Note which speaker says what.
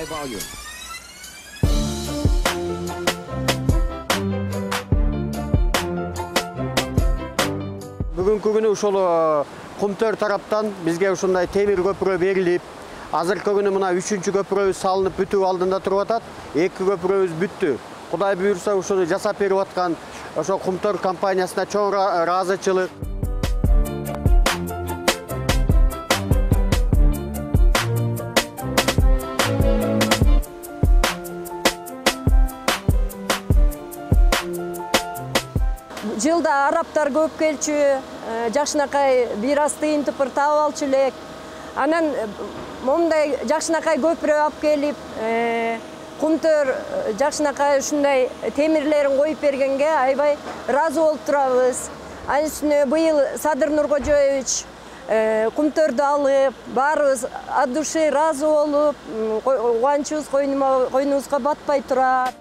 Speaker 1: Кудай Багын.
Speaker 2: Бүгүнкү күнү ушул Кумтөр тараптан бизге ушундай темир көпүрө берилип, азыркы күнү мына 3-чү көпүрөбүз салынып бүтүү алдында туруп атат. 2 көпүрөбүз бүттү. Кудай буйрса ушуну жасап берип аткан ошо Кумтөр компаниясына чоң ыраазычылык.
Speaker 3: Жылда арабтар көп келчү, жакшынакай бир аз тыйын тыпыр таап алчу элек. Анан момундай жакшынакай көпүрө алып келип, Кумтөр жакшынакай ушундай темирлерин коюп бергенге аябай ыраазы болуп турабыз. Анын үстүнө быйыл Садыр Нуркожоевич Кумтөрдү алып, баарыбыз от души ыраазы болуп, кубанычыбыз койнубузга батпай турат.